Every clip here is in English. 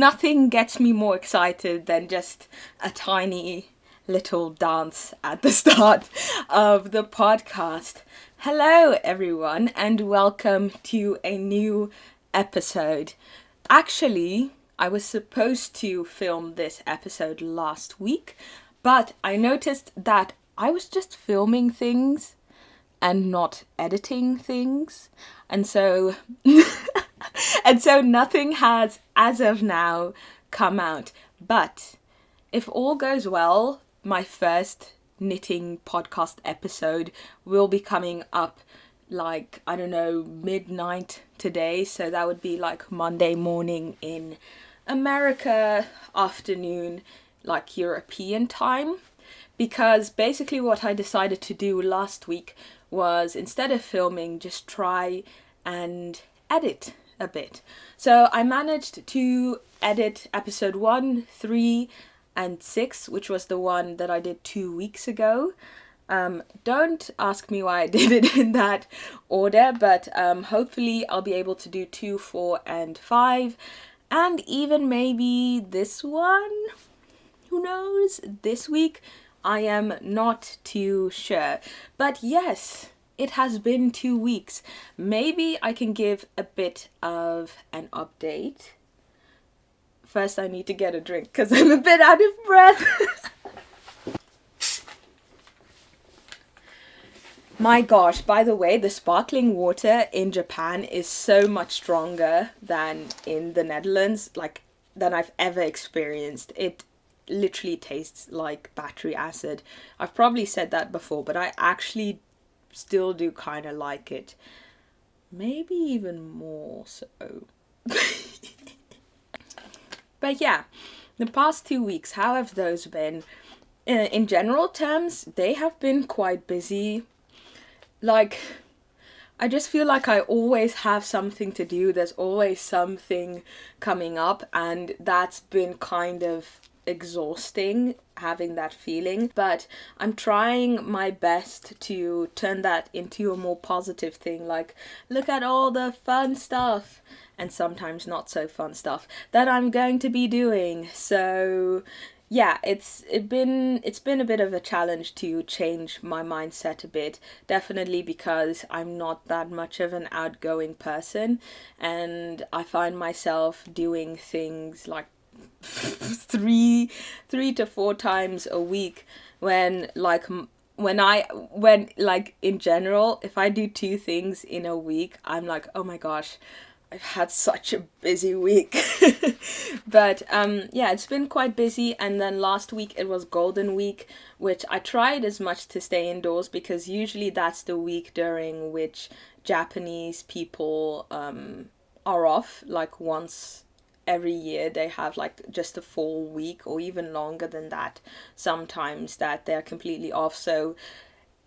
nothing gets me more excited than just a tiny little dance at the start of the podcast. Hello everyone and welcome to a new episode. Actually, I was supposed to film this episode last week, but I noticed that I was just filming things and not editing things. And so nothing has, as of now, come out. But if all goes well, my first knitting podcast episode will be coming up midnight today. So that would be like Monday morning in America, afternoon, like European time. Because basically what I decided to do last week was, instead of filming, just try and edit a bit. So I managed to edit episode 1, 3 and 6, which was the one that I did 2 weeks ago. Don't ask me why I did it in that order, but hopefully I'll be able to do 2, 4 and 5, and even maybe this one. Who knows? This week? I am not too sure. But yes, it has been 2 weeks. Maybe I can give a bit of an update. First, I need to get a drink because I'm a bit out of breath. My gosh, by the way, the sparkling water in Japan is so much stronger than in the Netherlands, than I've ever experienced. It literally tastes like battery acid. I've probably said that before, but I actually still do kind of like it. Maybe even more so. But yeah, the past 2 weeks, how have those been? In general terms, they have been quite busy. I just feel like I always have something to do. There's always something coming up, and that's been kind of exhausting, having that feeling. But I'm trying my best to turn that into a more positive thing, like look at all the fun stuff and sometimes not so fun stuff that I'm going to be doing. So yeah, it's been a bit of a challenge to change my mindset a bit, definitely because I'm not that much of an outgoing person, and I find myself doing things like three to four times a week when in general, if I do 2 things in a week, I'm like, oh my gosh, I've had such a busy week. But yeah, it's been quite busy. And then last week it was Golden Week, which I tried as much to stay indoors because usually that's the week during which Japanese people are off, like once every year. They have like just a full week or even longer than that sometimes, that they're completely off. So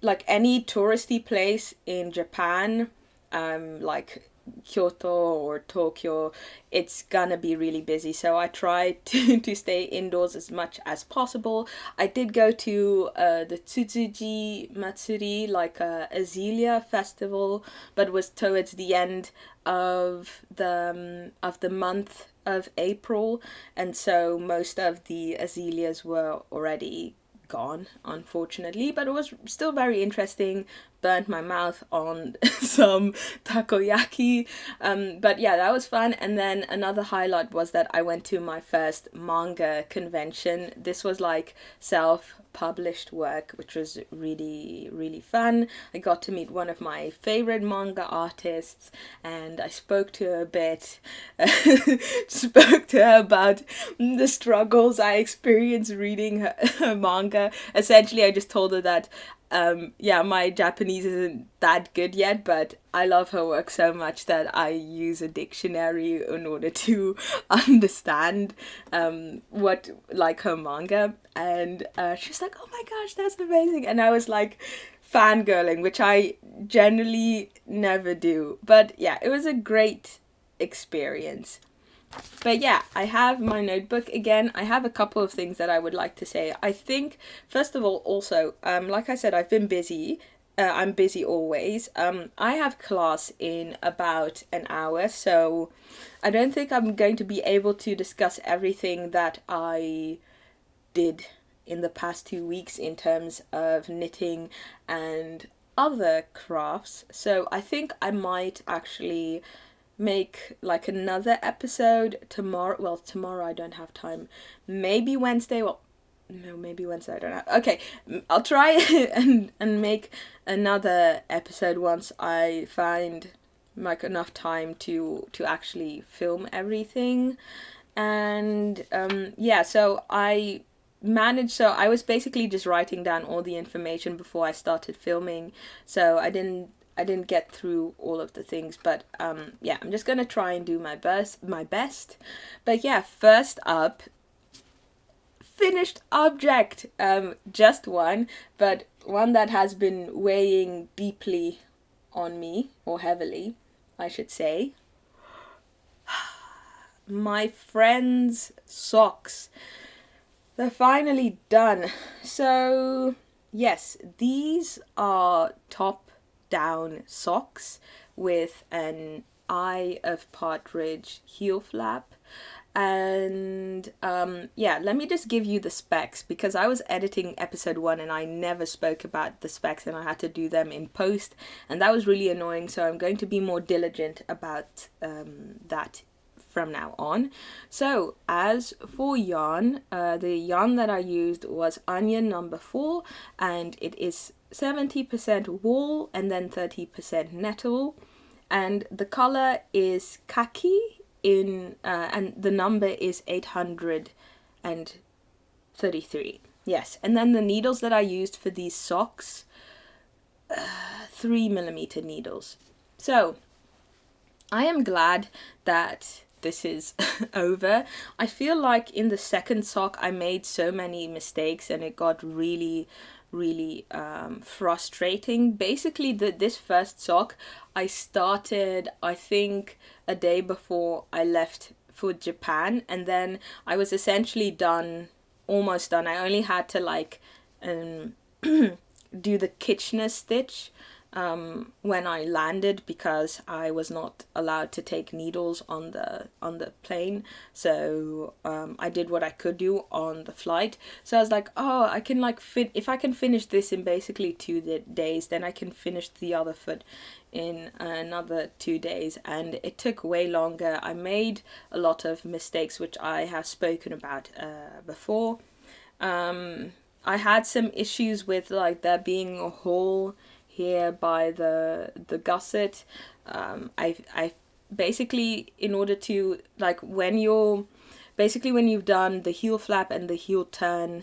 like any touristy place in Japan, like Kyoto or Tokyo, it's gonna be really busy. So I tried to stay indoors as much as possible. I did go to the Tsutsuji Matsuri, like a Azalea festival, but it was towards the end of the month of April, and so most of the azaleas were already gone, unfortunately, but it was still very interesting. Burnt my mouth on some takoyaki, but yeah, that was fun. And then another highlight was that I went to my first manga convention. This was like self-published work, which was really, really fun. I got to meet one of my favorite manga artists, and I spoke to her a bit, spoke to her about the struggles I experienced reading her manga. Essentially, I just told her that my Japanese isn't that good yet, but I love her work so much that I use a dictionary in order to understand what, like, her manga. And she's like, oh my gosh, that's amazing. And I was like fangirling, which I generally never do. But yeah, it was a great experience. But yeah, I have my notebook again. I have a couple of things that I would like to say. I think, first of all, also, like I said, I've been busy. I'm busy always. I have class in about an hour, so I don't think I'm going to be able to discuss everything that I did in the past 2 weeks in terms of knitting and other crafts. So I think I might actually make like another episode tomorrow. Well, tomorrow I don't have time. Maybe Wednesday. Well, no, maybe Wednesday I don't have. Okay, I'll try and make another episode once I find like enough time to actually film everything. And yeah, so I was basically just writing down all the information before I started filming, so I didn't get through all of the things, but yeah, I'm just gonna try and do my best. But yeah, first up, finished object. Just one, but one that has been weighing deeply on me, or heavily, I should say. My friend's socks. They're finally done. So, yes, these are top down socks with an eye of partridge heel flap. And yeah, let me just give you the specs because I was editing episode 1 and I never spoke about the specs and I had to do them in post, and that was really annoying. So I'm going to be more diligent about that from now on. So as for yarn, the yarn that I used was onion number 4, and it is 70% wool and then 30% nettle, and the color is khaki and the number is 833. Yes, and then the needles that I used for these socks, 3mm needles. So I am glad that this is over. I feel like in the second sock I made so many mistakes and it got really frustrating. Basically, this first sock I started, I think, a day before I left for Japan, and then I was essentially done, almost done. I only had to like do the Kitchener stitch when I landed because I was not allowed to take needles on the plane. So I did what I could do on the flight. So I was like, oh, I can like if I can finish this in basically 2 days, then I can finish the other foot in another 2 days. And it took way longer. I made a lot of mistakes which I have spoken about before. I had some issues with like there being a hole here by the gusset. I basically, in order to like when you've done the heel flap and the heel turn,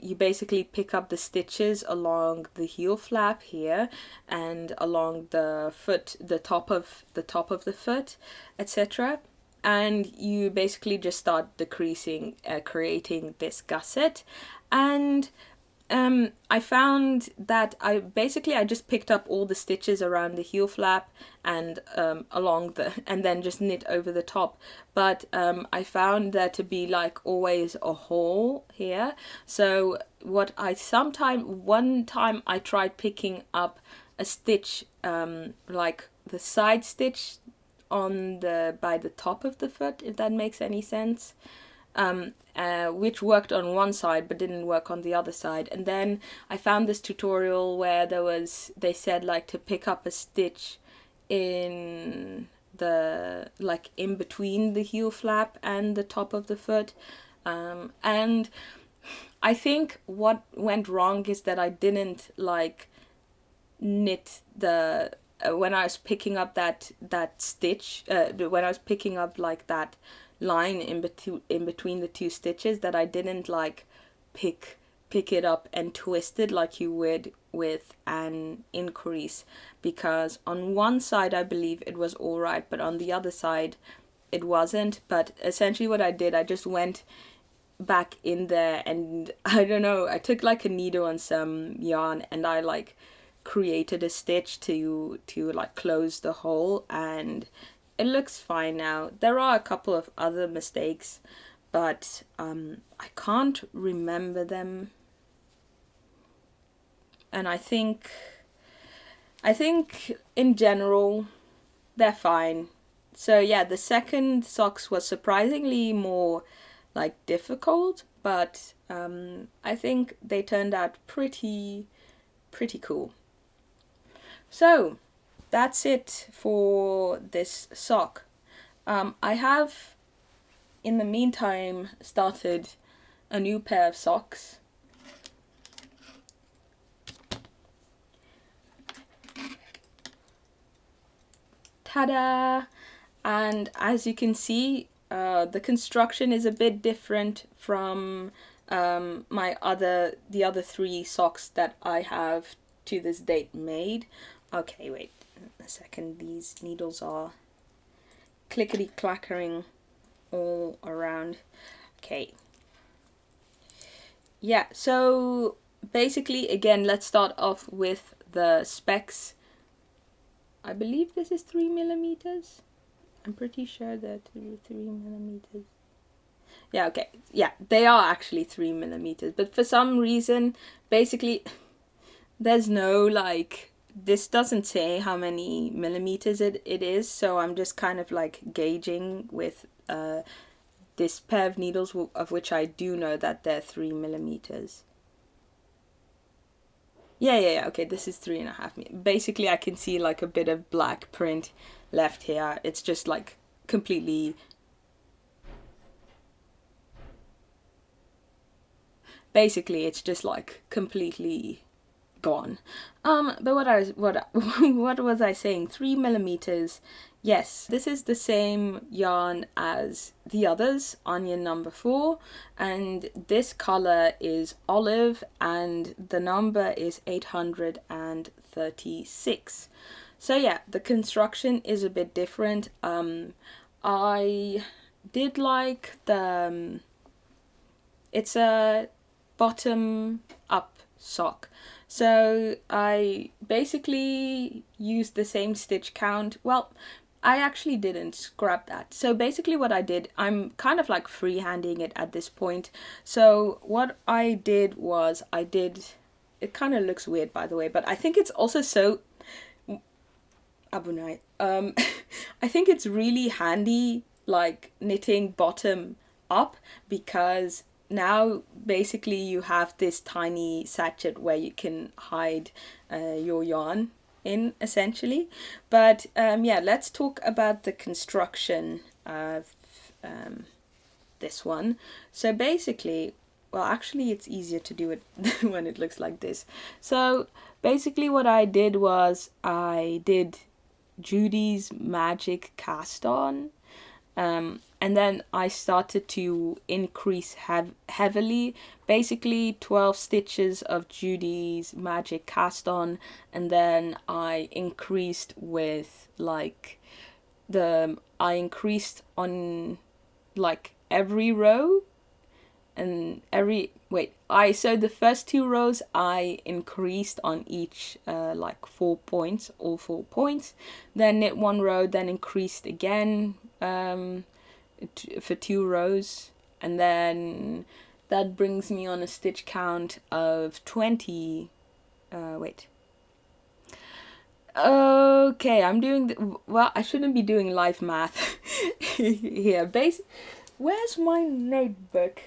you basically pick up the stitches along the heel flap here and along the foot, the top of the foot, etc. And you basically just start decreasing, creating this gusset. And I found that I just picked up all the stitches around the heel flap and and then just knit over the top. But I found there to be like always a hole here. So one time I tried picking up a stitch, like the side stitch by the top of the foot, if that makes any sense. Which worked on one side but didn't work on the other side. And then I found this tutorial where they said like to pick up a stitch in in between the heel flap and the top of the foot. And I think what went wrong is that I didn't like knit the when I was picking up that stitch, when I was picking up like that line in between the two stitches, that I didn't like pick it up and twist it like you would with an increase, because on one side I believe it was all right, but on the other side it wasn't. But essentially what I did, I just went back in there and I don't know, I took like a needle and some yarn and I like created a stitch to like close the hole, and it looks fine now. There are a couple of other mistakes, but I can't remember them. And I think I think in general they're fine. So yeah, the second socks was surprisingly more like difficult, but I think they turned out pretty cool. So that's it for this sock. I have in the meantime started a new pair of socks. Ta-da! And as you can see, the construction is a bit different from the other 3 socks that I have to this date made. Okay, wait a second. These needles are clickety clackering all around. Okay. Yeah, so basically, again, let's start off with the specs. I believe this is 3mm. I'm pretty sure they're 3mm. Yeah, okay. Yeah, they are actually 3mm. But for some reason, basically, there's no, like, this doesn't say how many millimeters it is. So I'm just kind of, like, gauging with this pair of needles, of which I do know that they're 3mm. Yeah, okay, this is 3.5 meters. Basically, I can see like a bit of black print left here. It's just like completely... Basically, it's just like completely gone. But what was I saying? 3mm. Yes, this is the same yarn as the others, onion number 4, and this color is olive, and the number is 836. So yeah, the construction is a bit different. I did like the... it's a bottom up sock. So I basically used the same stitch count. Well, I actually didn't scrap that. So basically what I did, I'm kind of like freehanding it at this point. So what I did was it kind of looks weird, by the way, but I think it's also so... Abunai. I think it's really handy, like knitting bottom up, because now basically you have this tiny sachet where you can hide your yarn in, essentially. But yeah, let's talk about the construction of this one. So basically, well, actually it's easier to do it when it looks like this. So basically what I did was I did Judy's Magic Cast On, and then I started to increase heavily, basically 12 stitches of Judy's Magic Cast On, and then I increased with like I increased on like every row, and so the first 2 rows I increased on each like 4 points, all 4 points, then knit 1 row, then increased again for 2 rows, and then that brings me on a stitch count of 20. Okay, I'm doing well, I shouldn't be doing live math here. Where's my notebook?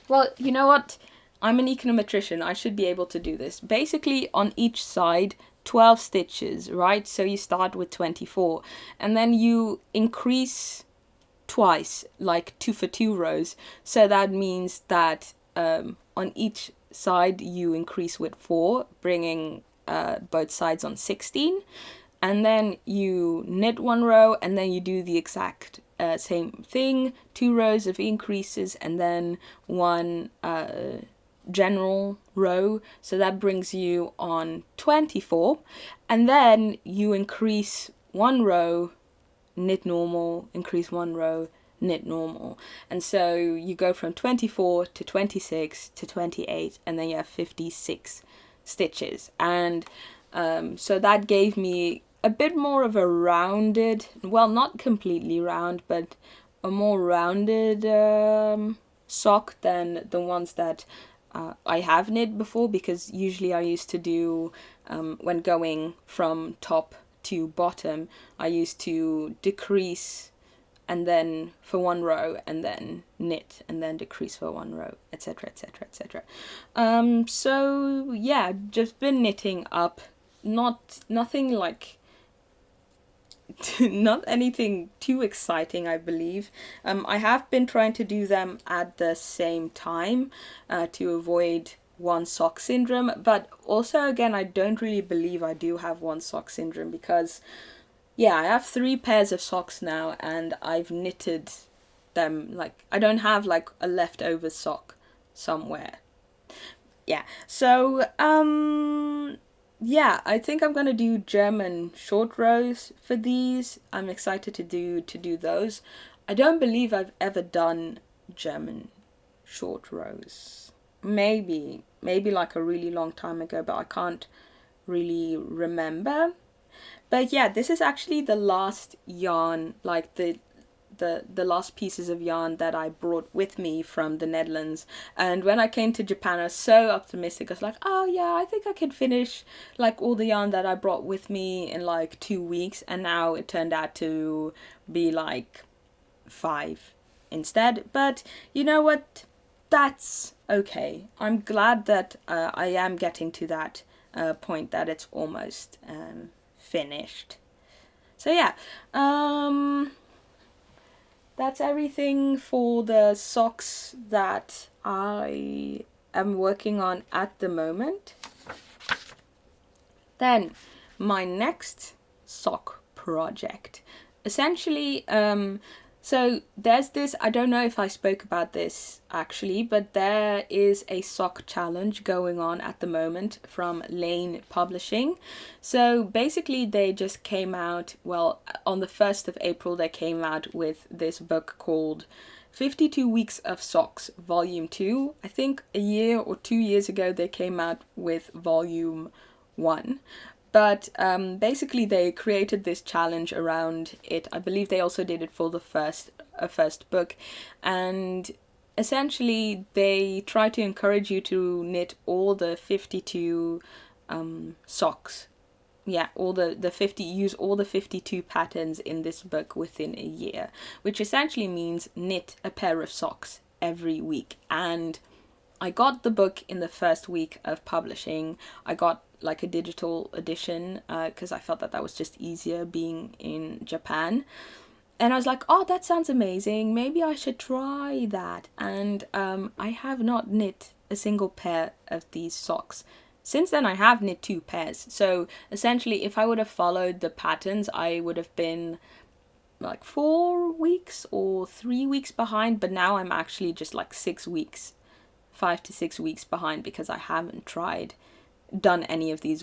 Well, you know what? I'm an econometrician. I should be able to do this. Basically, on each side, 12 stitches, right? So you start with 24, and then you increase twice, like 2 for 2 rows. So that means that on each side you increase with 4, bringing both sides on 16, and then you knit 1 row, and then you do the exact same thing, 2 rows of increases, and then 1 general row. So that brings you on 24, and then you increase 1 row, knit normal, increase 1 row, knit normal, and so you go from 24 to 26 to 28, and then you have 56 stitches. And so that gave me a bit more of a rounded, well, not completely round, but a more rounded sock than the ones that I have knit before, because usually I used to do, when going from top to bottom, I used to decrease and then for one row, and then knit and then decrease for one row, etc, etc, etc. So yeah, just been knitting up, nothing like not anything too exciting, I believe. I have been trying to do them at the same time, to avoid one sock syndrome, but also again, I don't really believe I do have one sock syndrome, because yeah, I have 3 pairs of socks now, and I've knitted them, like, I don't have like a leftover sock somewhere. Yeah, so yeah, I think I'm gonna do German short rows for these. I'm excited to do those. I don't believe I've ever done German short rows. Maybe like a really long time ago, but I can't really remember. But yeah, this is actually the last yarn, like the last pieces of yarn that I brought with me from the Netherlands. And when I came to Japan, I was so optimistic. I was like, oh yeah, I think I can finish like all the yarn that I brought with me in like 2 weeks. And now it turned out to be like 5 instead. But you know what? That's okay. I'm glad that I am getting to that point that it's almost finished. So yeah, that's everything for the socks that I am working on at the moment. Then my next sock project, essentially, so there's this, I don't know if I spoke about this actually, but there is a sock challenge going on at the moment from Laine Publishing. So basically they just came out, well, on the 1st of April they came out with this book called 52 Weeks of Socks Volume 2. I think a year or 2 years ago they came out with Volume 1. But basically they created this challenge around it. I believe they also did it for the first book. And essentially they try to encourage you to knit all the 52 socks. Yeah, all the 50, use all the 52 patterns in this book within a year. Which essentially means knit a pair of socks every week. And I got the book in the first week of publishing. I got like a digital edition because I felt that was just easier being in Japan. And I was like, oh, that sounds amazing. Maybe I should try that. And I have not knit a single pair of these socks. Since then, I have knit 2 pairs. So essentially, if I would have followed the patterns, I would have been like 4 weeks or 3 weeks behind. But now I'm actually just like 6 weeks, 5 to 6 weeks behind, because I haven't done any of these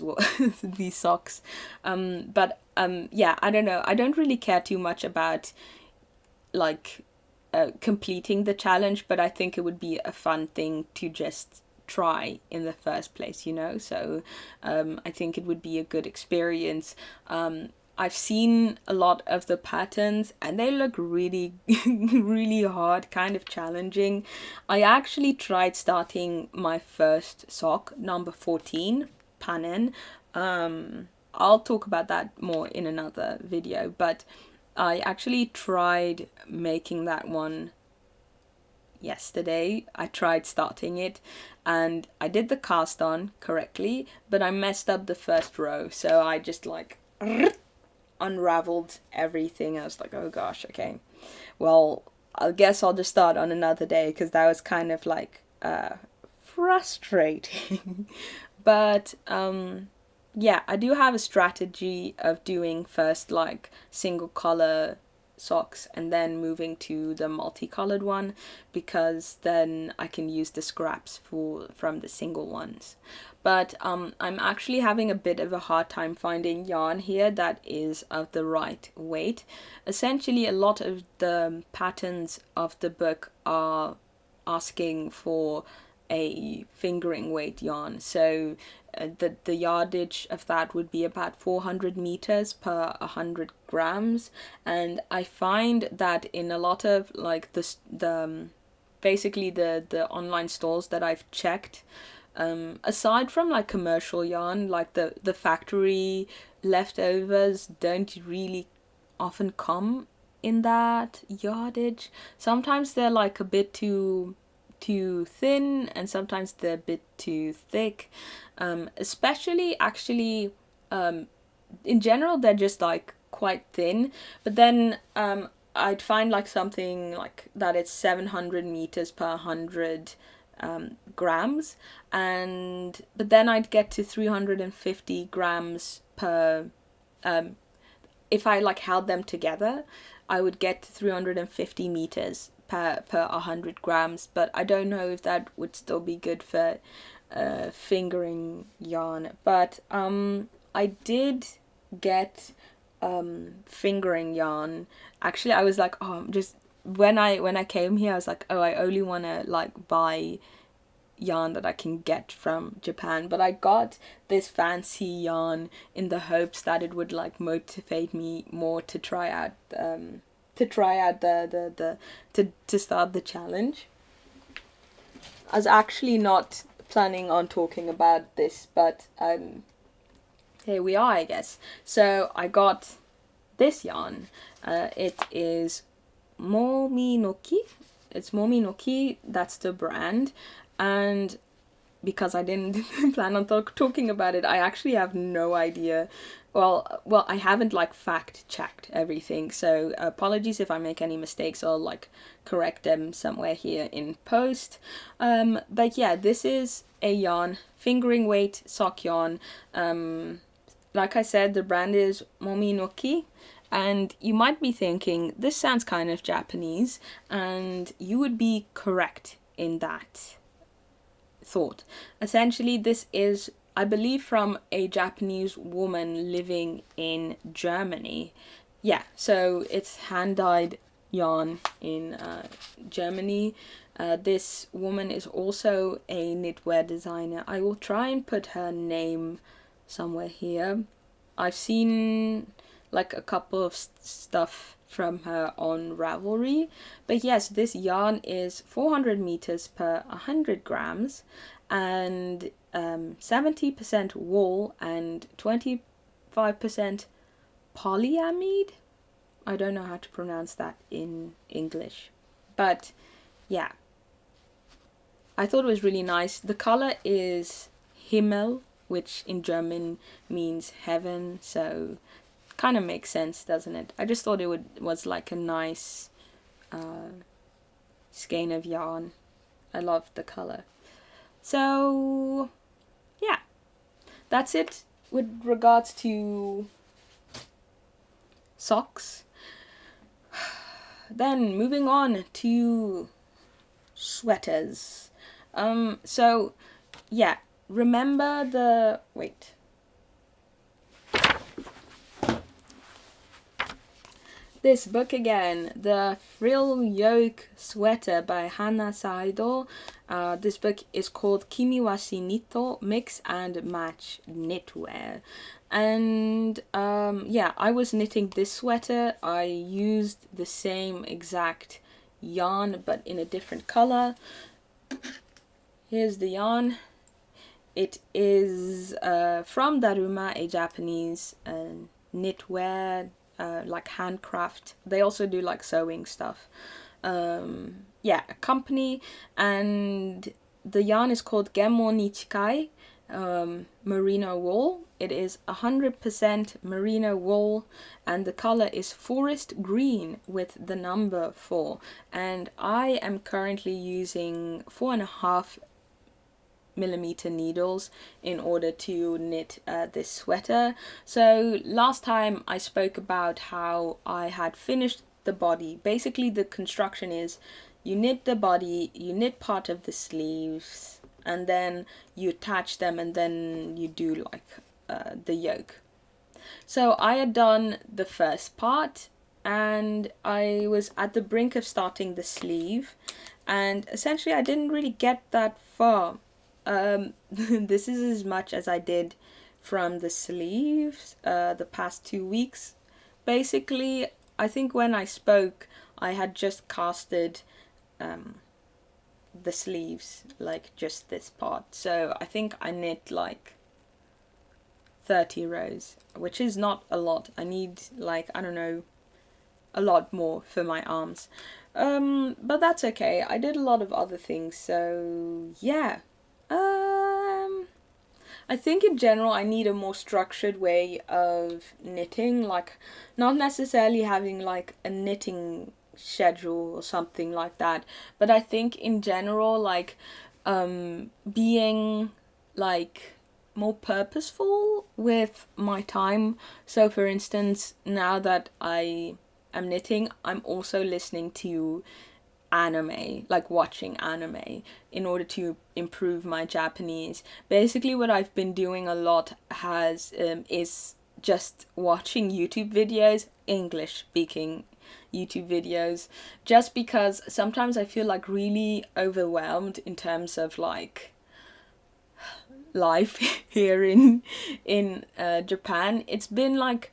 these socks. Yeah, I don't know. I don't really care too much about like completing the challenge, but I think it would be a fun thing to just try in the first place, you know. So I think it would be a good experience. I've seen a lot of the patterns and they look really, really hard, kind of challenging. I actually tried starting my first sock, number 14, Panen. I'll talk about that more in another video, but I actually tried making that one yesterday. I tried starting it and I did the cast on correctly, but I messed up the first row. So I just like unraveled everything. I was like, oh gosh, okay, well, I guess I'll just start on another day, because that was kind of like frustrating. But yeah, I do have a strategy of doing first like single color socks and then moving to the multicolored one, because then I can use the scraps from the single ones. But I'm actually having a bit of a hard time finding yarn here that is of the right weight. Essentially, a lot of the patterns of the book are asking for a fingering weight yarn. So the yardage of that would be about 400 meters per 100 grams. And I find that in a lot of like the basically the online stores that I've checked, aside from like commercial yarn, like the factory leftovers don't really often come in that yardage. Sometimes they're like a bit too thin, and sometimes they're a bit too thick. Especially actually, in general, they're just like quite thin. But then I'd find like something like that it's 700 meters per 100 grams, and but then I'd get to 350 grams per if I like held them together, I would get to 350 meters per 100 grams. But I don't know if that would still be good for fingering yarn. But I did get fingering yarn. Actually, I was like, oh, just when I came here, I was like, oh, I only want to like buy yarn that I can get from Japan. But I got this fancy yarn in the hopes that it would like motivate me more to try out to start the challenge. I was actually not planning on talking about this, but here we are, I guess. So I got this yarn. It is Mominoki. It's Mominoki, that's the brand. And because I didn't plan on talking about it, I actually have no idea. Well, I haven't like fact checked everything, so apologies if I make any mistakes. I'll like correct them somewhere here in post. But yeah, this is a yarn, fingering weight sock yarn. Like I said, the brand is Mominoki. And you might be thinking, this sounds kind of Japanese, and you would be correct in that thought. Essentially, this is, I believe, from a Japanese woman living in Germany. Yeah, so it's hand-dyed yarn in Germany. This woman is also a knitwear designer. I will try and put her name somewhere here. I've seen like a couple of stuff from her on Ravelry. But yes, this yarn is 400 meters per 100 grams and 70% wool and 25% polyamide. I don't know how to pronounce that in English. But yeah, I thought it was really nice. The color is Himmel, which in German means heaven, so kind of makes sense, doesn't it? I just thought it was like a nice skein of yarn. I love the color. So yeah, that's it with regards to socks. Then moving on to sweaters. So yeah, remember the this book again, The Frill Yoke Sweater by Hana Saido. This book is called Kimiwashi Nito Mix and Match Knitwear. And yeah, I was knitting this sweater. I used the same exact yarn but in a different color. Here's the yarn. It is from Daruma, a Japanese knitwear, like handcraft. They also do like sewing stuff. Yeah, a company, and the yarn is called Genmo Nichikai merino wool. It is 100% merino wool, and the color is forest green with the number 4. And I am currently using 4.5 millimeter needles in order to knit this sweater. So last time I spoke about how I had finished the body. Basically the construction is you knit the body, you knit part of the sleeves, and then you attach them, and then you do like the yoke. So I had done the first part, and I was at the brink of starting the sleeve, and essentially I didn't really get that far. This is as much as I did from the sleeves the past 2 weeks. Basically, I think when I spoke, I had just casted the sleeves, like just this part. So I think I knit like 30 rows, which is not a lot. I need like, I don't know, a lot more for my arms. But that's okay. I did a lot of other things, so yeah. I think in general I need a more structured way of knitting, like not necessarily having like a knitting schedule or something like that, but I think in general like being like more purposeful with my time. So for instance, now that I am knitting, I'm also listening to anime, like watching anime, in order to improve my Japanese. Basically, what I've been doing a lot is just watching YouTube videos, English speaking YouTube videos, just because sometimes I feel like really overwhelmed in terms of like life here in Japan. It's been like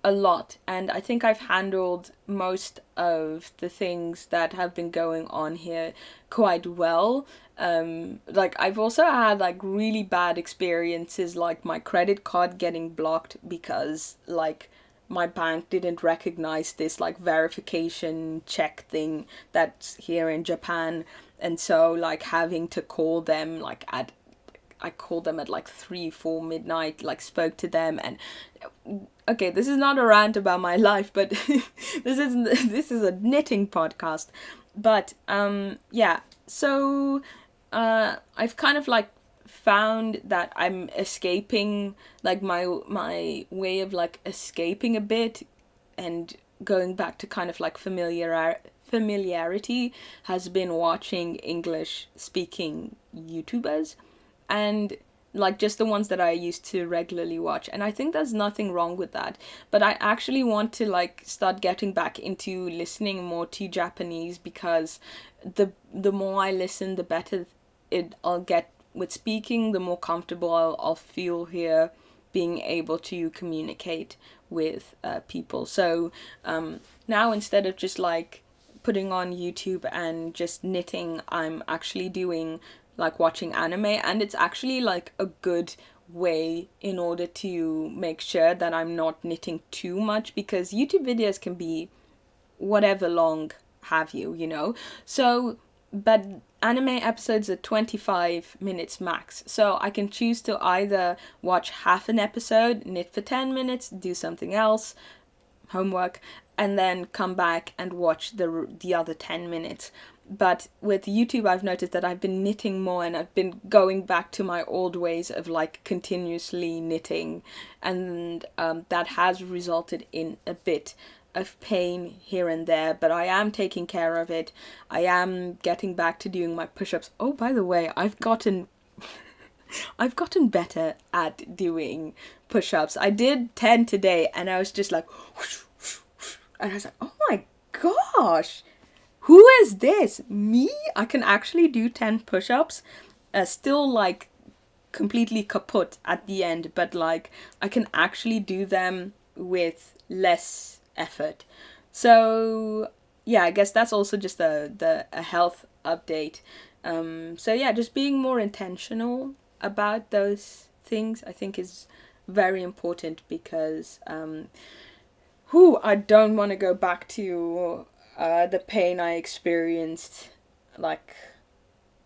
a lot, and I think I've handled most of the things that have been going on here quite well. Like I've also had like really bad experiences, like my credit card getting blocked because like my bank didn't recognize this like verification check thing that's here in Japan, and so like having to call them like at I called them at like 3, 4 midnight, like spoke to them, and okay, this is not a rant about my life, but this is a knitting podcast. But yeah, so I've kind of like found that I'm escaping, like my way of like escaping a bit and going back to kind of like familiarity has been watching English speaking YouTubers, and like just the ones that I used to regularly watch. And I think there's nothing wrong with that. But I actually want to like start getting back into listening more to Japanese, because the more I listen, the better I'll get with speaking, the more comfortable I'll feel here being able to communicate with people. So now instead of just like putting on YouTube and just knitting, I'm actually doing like watching anime, and it's actually like a good way in order to make sure that I'm not knitting too much, because YouTube videos can be whatever long have you, you know. So but anime episodes are 25 minutes max, so I can choose to either watch half an episode, knit for 10 minutes, do something else, homework, and then come back and watch the other 10 minutes. But with YouTube, I've noticed that I've been knitting more, and I've been going back to my old ways of like continuously knitting, and that has resulted in a bit of pain here and there, but I am taking care of it. I am getting back to doing my push-ups. Oh, by the way, I've gotten better at doing push-ups. I did 10 today, and I was just like and I was like, oh my gosh, who is this? Me? I can actually do 10 push-ups. Still like completely kaput at the end, but like I can actually do them with less effort. So yeah, I guess that's also just a health update. So yeah, just being more intentional about those things I think is very important, because I don't want to go back to the pain I experienced like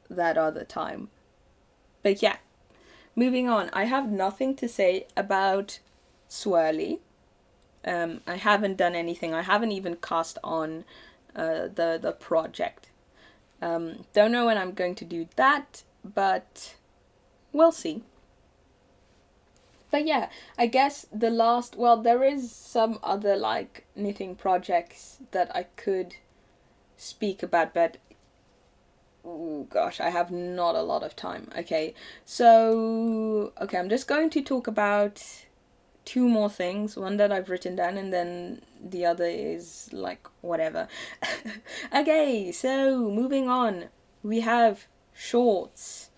that other time. But yeah, moving on. I have nothing to say about Swirly. I haven't done anything. I haven't even cast on the project. Don't know when I'm going to do that, but we'll see. But yeah, I guess there is some other like knitting projects that I could speak about, but oh gosh, I have not a lot of time. Okay, I'm just going to talk about 2 more things. One that I've written down, and then the other is like whatever. Okay, so moving on, we have shorts.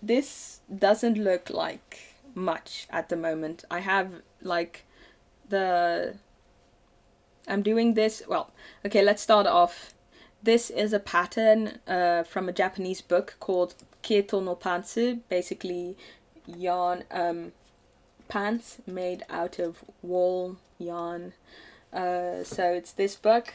This doesn't look like much at the moment. I have like I'm doing this, well, okay, let's start off. this is a pattern from a Japanese book called Keto no Pantsu, basically yarn pants made out of wool yarn. So it's this book.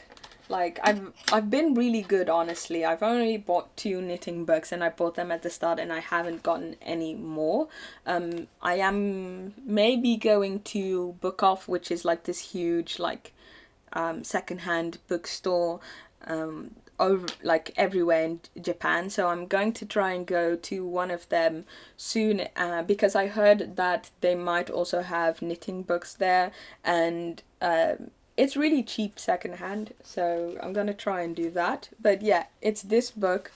Like, I've been really good, honestly. I've only bought 2 knitting books, and I bought them at the start, and I haven't gotten any more. I am maybe going to Book Off, which is like this huge like secondhand bookstore over like everywhere in Japan. So I'm going to try and go to one of them soon, because I heard that they might also have knitting books there, and it's really cheap secondhand, so I'm gonna try and do that. But yeah, it's this book.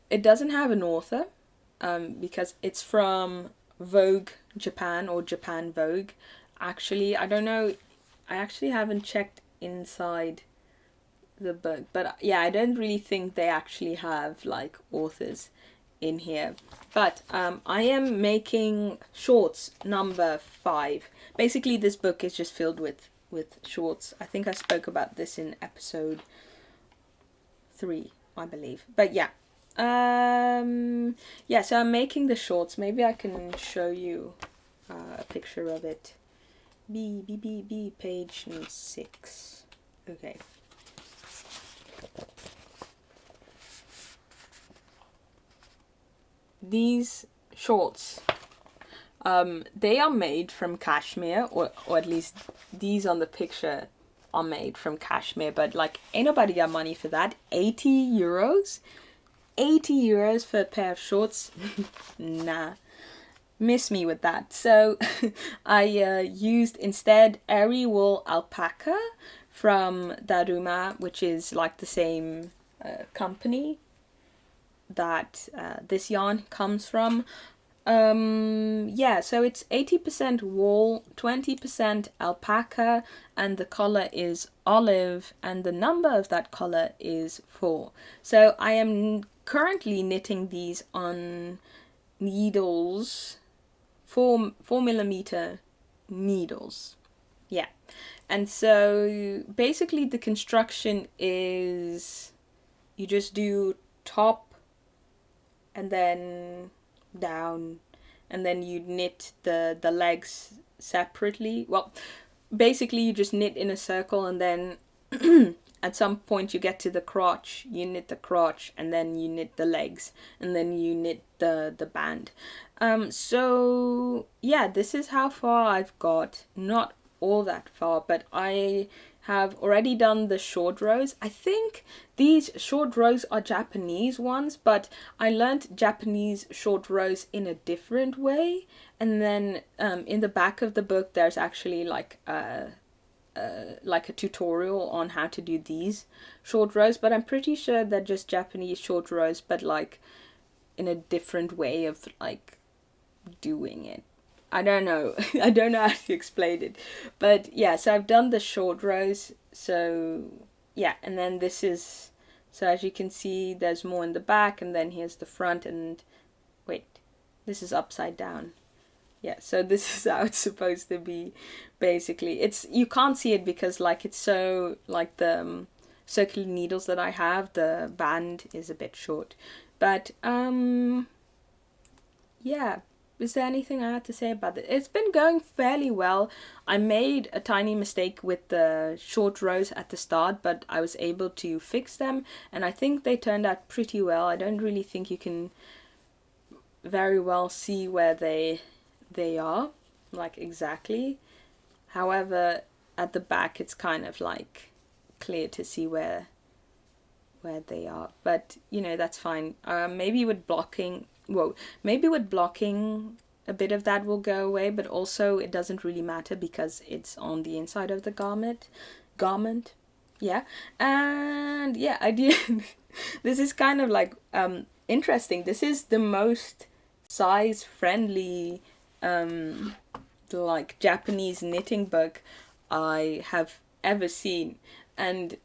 It doesn't have an author, because it's from Vogue Japan, or Japan Vogue. Actually, I don't know. I actually haven't checked inside the book, but yeah, I don't really think they actually have like authors in here. But I am making shorts number 5. Basically, this book is just filled with shorts. I think I spoke about this in episode 3, I believe. But yeah, yeah. So I'm making the shorts. Maybe I can show you a picture of it. Page 6. Okay. These shorts, they are made from cashmere, or at least these on the picture are made from cashmere, but like, ain't nobody got money for that. 80 euros? 80 euros for a pair of shorts? Nah. Miss me with that. So I used instead Airy Wool Alpaca from Daruma, which is like the same company that this yarn comes from. Yeah, so it's 80% wool, 20% alpaca, and the color is olive, and the number of that color is 4. So I am currently knitting these on needles, 4mm needles. Yeah. And so basically the construction is you just do top and then down, and then you knit the legs separately. Well, basically you just knit in a circle, and then at some point you get to the crotch, you knit the crotch, and then you knit the legs, and then you knit the band. So yeah, this is how far I've got. Not all that far, but I have already done the short rows. I think these short rows are Japanese ones, but I learned Japanese short rows in a different way. And then in the back of the book there's actually like a tutorial on how to do these short rows, but I'm pretty sure they're just Japanese short rows, but like in a different way of like doing it. I don't know. I don't know how to explain it. But yeah, so I've done the short rows. So yeah, and then this is, so as you can see, there's more in the back, and then here's the front, and wait, this is upside down. Yeah, so this is how it's supposed to be, basically. It's, you can't see it because like it's so, like the circular needles that I have, the band is a bit short. But yeah. Is there anything I had to say about it? It's been going fairly well. I made a tiny mistake with the short rows at the start, but I was able to fix them, and I think they turned out pretty well. I don't really think you can very well see where they are, like exactly. However, at the back it's kind of like clear to see where they are. But you know, that's fine. Maybe with blocking a bit of that will go away, but also it doesn't really matter because it's on the inside of the garment. Yeah. And yeah, I did this is kind of like interesting. This is the most size friendly like Japanese knitting book I have ever seen. And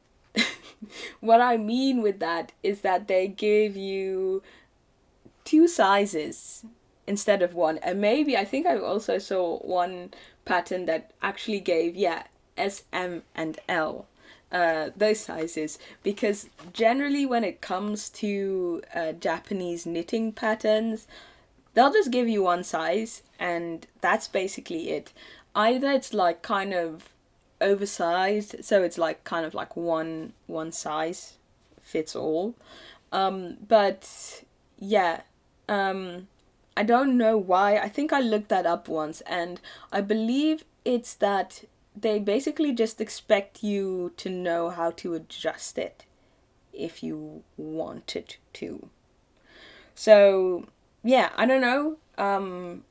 what I mean with that is that they give you 2 sizes instead of 1, and maybe I think I also saw one pattern that actually gave S, M and L, those sizes, because generally when it comes to Japanese knitting patterns, they'll just give you one size and that's basically it. Either it's like kind of oversized, so it's like kind of like one size fits all. But yeah, I don't know why. I think I looked that up once, and I believe it's that they basically just expect you to know how to adjust it if you wanted to. So, yeah, I don't know.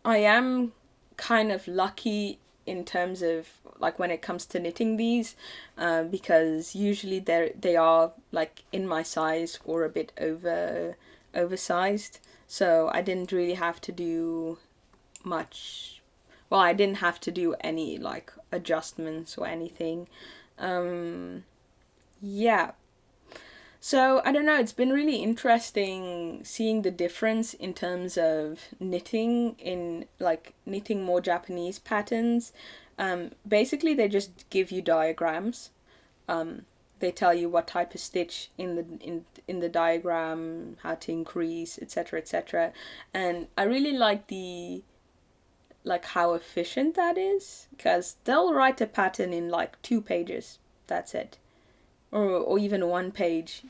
I am kind of lucky in terms of like when it comes to knitting these, because usually they are like in my size or a bit oversized. So I didn't really have to do much. Well, I didn't have to do any like adjustments or anything. Yeah. So I don't know, it's been really interesting seeing the difference in terms of knitting in like knitting more Japanese patterns. Basically they just give you diagrams. They tell you what type of stitch in the diagram, how to increase, etc., etc. And I really like how efficient that is, because they'll write a pattern in like 2 pages. That's it, or even 1 page.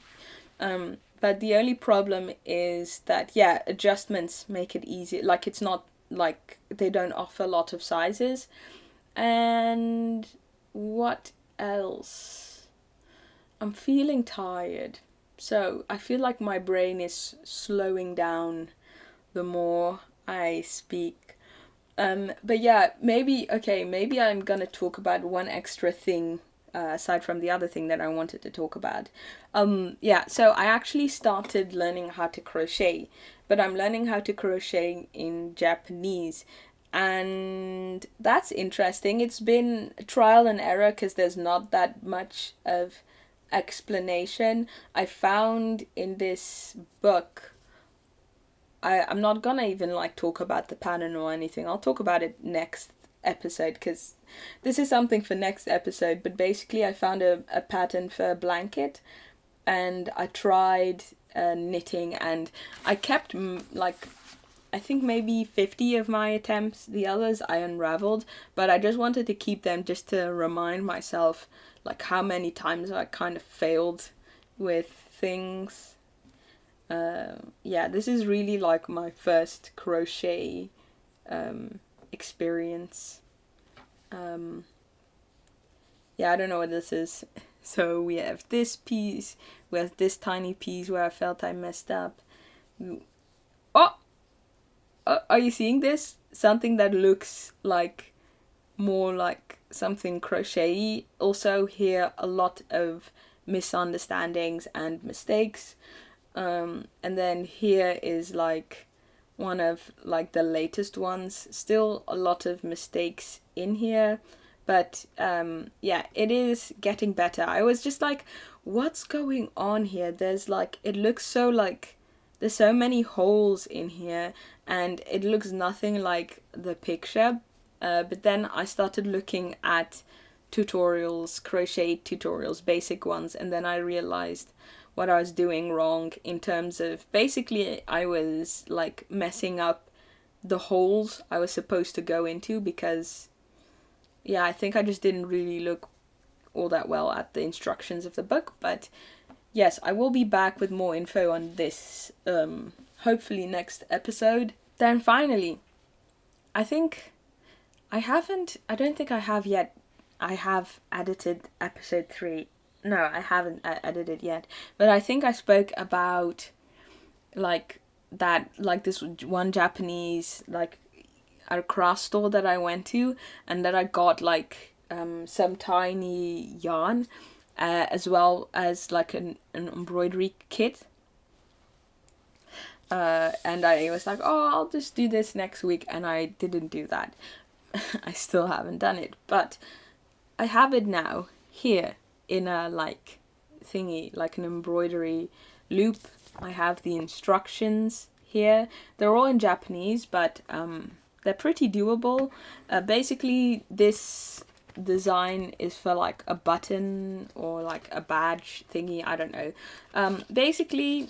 But the only problem is that, yeah, adjustments make it easy. Like, it's not like they don't offer a lot of sizes. And what else? I'm feeling tired. So I feel like my brain is slowing down the more I speak. But yeah, maybe I'm gonna talk about one extra thing aside from the other thing that I wanted to talk about. Yeah, so I actually started learning how to crochet, but I'm learning how to crochet in Japanese. And that's interesting. It's been trial and error because there's not that much of explanation. I found in this book, I'm not gonna even like talk about the pattern or anything. I'll talk about it next episode because this is something for next episode. But basically, I found a pattern for a blanket, and I tried knitting, and I kept like I think maybe 50 of my attempts. The others I unraveled, but I just wanted to keep them just to remind myself like how many times I kind of failed with things. Yeah, this is really like my first crochet experience. Yeah, I don't know what this is. So we have this piece, we have this tiny piece where I felt I messed up. Oh! Are you seeing this? Something that looks like more like something crochet-y. Also here a lot of misunderstandings and mistakes. And then here is like one of like the latest ones. Still a lot of mistakes in here, but yeah, it is getting better. I was just like, what's going on here? There's like, it looks so like there's so many holes in here, and it looks nothing like the picture. But then I started looking at tutorials, crochet tutorials, basic ones, and then I realized what I was doing wrong in terms of basically I was like messing up the holes I was supposed to go into, because yeah, I think I just didn't really look all that well at the instructions of the book. But yes, I will be back with more info on this hopefully next episode. Then finally, I don't think I have yet. I have edited episode 3. No, I haven't edited yet. But I think I spoke about like that, like this one Japanese like a craft store that I went to, and that I got like some tiny yarn, as well as like an embroidery kit. And I was like, oh, I'll just do this next week, and I didn't do that. I still haven't done it, but I have it now here in a like thingy, like an embroidery loop. I have the instructions here. They're all in Japanese, but they're pretty doable. Basically, this design is for like a button or like a badge thingy, I don't know. Basically,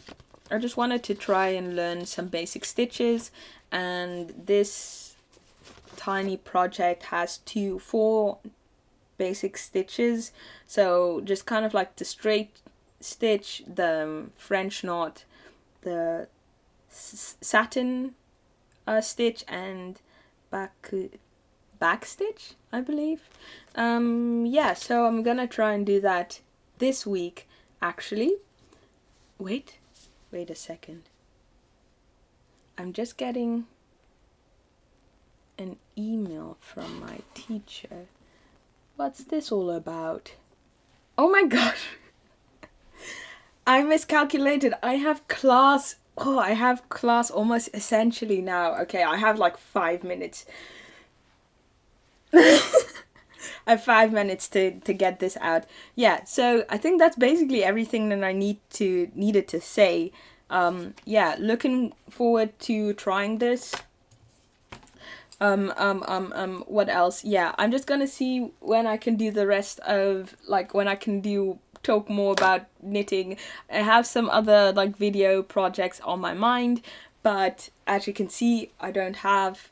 I just wanted to try and learn some basic stitches, and this tiny project has 4 basic stitches. So just kind of like the straight stitch, the French knot, the satin stitch, and back stitch, I believe. Yeah, so I'm gonna try and do that this week, actually. Wait a second. I'm just getting an email from my teacher. What's this all about? Oh my gosh! I miscalculated. I have class almost essentially now. Okay, I have like 5 minutes. I have 5 minutes to get this out. Yeah, so I think that's basically everything that I needed to say. Yeah, looking forward to trying this. What else? Yeah, I'm just gonna see when I can do the rest of, like, when I can talk more about knitting. I have some other like video projects on my mind, but as you can see, I don't have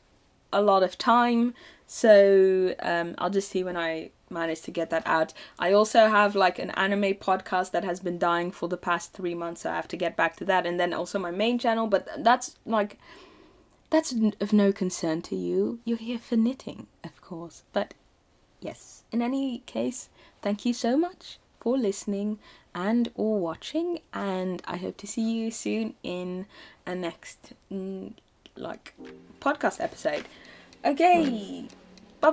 a lot of time, so I'll just see when I manage to get that out. I also have like an anime podcast that has been dying for the past 3 months, so I have to get back to that, and then also my main channel, but that's of no concern to you. You're here for knitting, of course. But yes, in any case, thank you so much for listening and or watching, and I hope to see you soon in a next like podcast episode. Okay, bye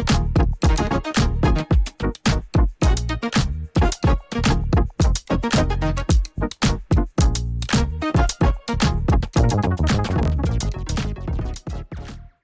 bye.